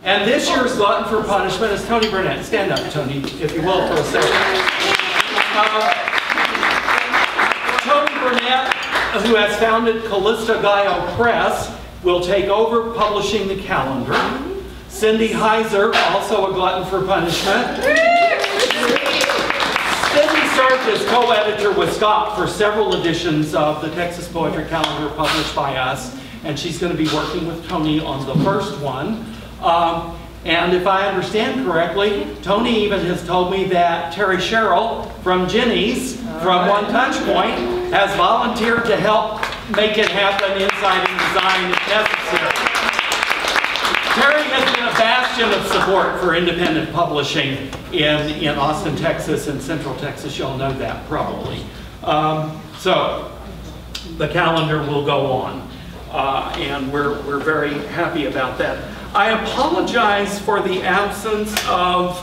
And this year's glutton for punishment is Tony Burnett. Stand up, Tony, if you will, for a second. Tony Burnett, who has founded Callista Gallo Press, will take over publishing the calendar. Cindy Heiser, also a glutton for punishment. Cindy served as co-editor with Scott for several editions of the Texas Poetry Calendar published by us, and she's going to be working with Tony on the first one. And if I understand correctly, Tony even has told me that Terry Sherrill from Jenny's, from One Touch Point, has volunteered to help make it happen inside and design if necessary. Terry has been a bastion of support for independent publishing in Austin, Texas, and Central Texas. Y'all know that probably. So the calendar will go on, and we're very happy about that. I apologize for the absence of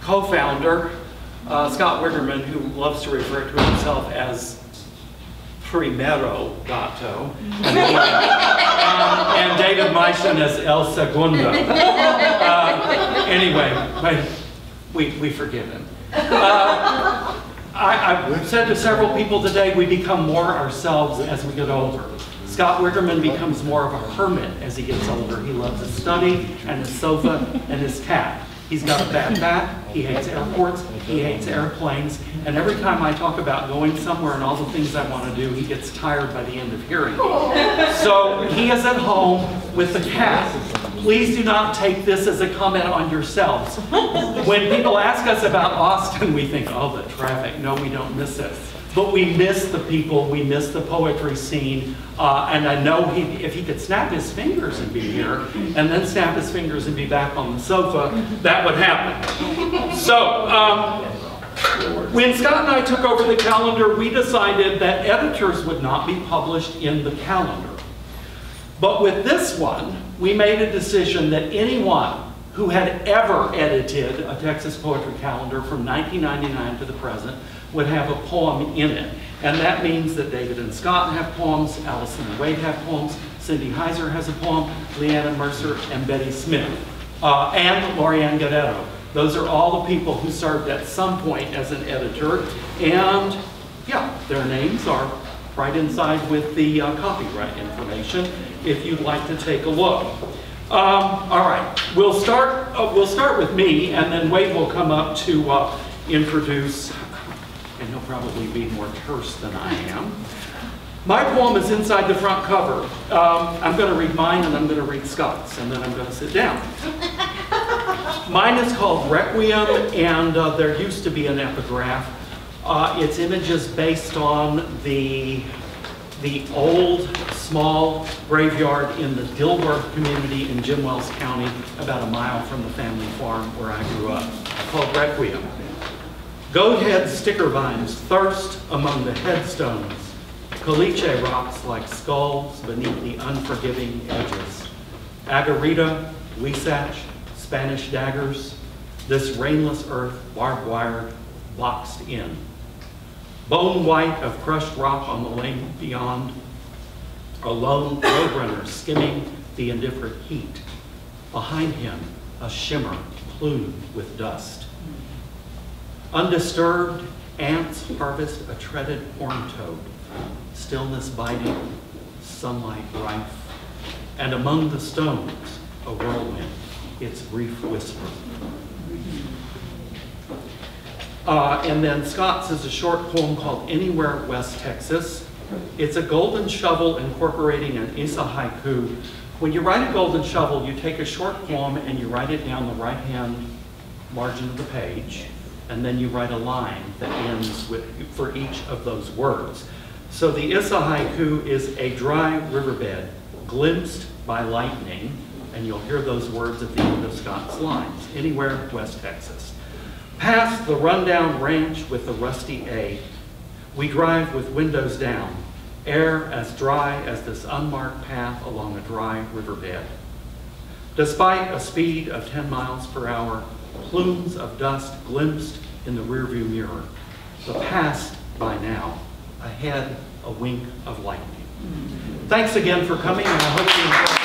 co-founder Scott Wiggerman, who loves to refer to himself as Primero Gato, and David Meischen as El Segundo. Anyway, we forgive him. I've said to several people today, we become more ourselves as we get older. Scott Wiggerman becomes more of a hermit as he gets older. He loves his study and his sofa and his cat. He's got a bad back, he hates airports, he hates airplanes, and every time I talk about going somewhere and all the things I want to do, he gets tired by the end of hearing me. So he is at home with the cat. Please do not take this as a comment on yourselves. When people ask us about Austin, we think, oh, the traffic. No, we don't miss it. But we miss the people, we miss the poetry scene, and I know if he could snap his fingers and be here, and then snap his fingers and be back on the sofa, that would happen. So, when Scott and I took over the calendar, we decided that editors would not be published in the calendar. But with this one, we made a decision that anyone who had ever edited a Texas Poetry Calendar from 1999 to the present would have a poem in it. And that means that David and Scott have poems, Allison and Wade have poems, Cindy Heiser has a poem, Leanna Mercer and Betty Smith, and Lorianne Gadetto. Those are all the people who served at some point as an editor, and yeah, their names are right inside with the copyright information if you'd like to take a look. All right, we'll start with me, and then Wade will come up to introduce, and he'll probably be more terse than I am. My poem is inside the front cover. I'm going to read mine, and I'm going to read Scott's, and then I'm going to sit down. Mine is called Requiem, and there used to be an epigraph. Its image is based on the old, small graveyard in the Dilworth community in Jim Wells County, about a mile from the family farm where I grew up, called Requiem. Goathead sticker vines thirst among the headstones, caliche rocks like skulls beneath the unforgiving edges. Agarita, Huisache, Spanish daggers, this rainless earth barbed wired, boxed in. Bone white of crushed rock on the lane beyond, a lone roadrunner skimming the indifferent heat. Behind him, a shimmer plumed with dust. Undisturbed, ants harvest a treaded horned toad, stillness biting, sunlight rife, and among the stones, a whirlwind, its brief whisper. And then Scott's is a short poem called Anywhere West Texas. It's a golden shovel incorporating an Isa haiku. When you write a golden shovel, you take a short poem and you write it down the right-hand margin of the page, and then you write a line that ends with, for each of those words. So the Isa haiku is a dry riverbed glimpsed by lightning, and you'll hear those words at the end of Scott's lines. Anywhere West Texas. Past the rundown ranch with the rusty A, we drive with windows down, air as dry as this unmarked path along a dry riverbed. Despite a speed of 10 miles per hour, plumes of dust glimpsed in the rearview mirror. The past by now, ahead a wink of lightning. Thanks again for coming, and I hope you enjoy.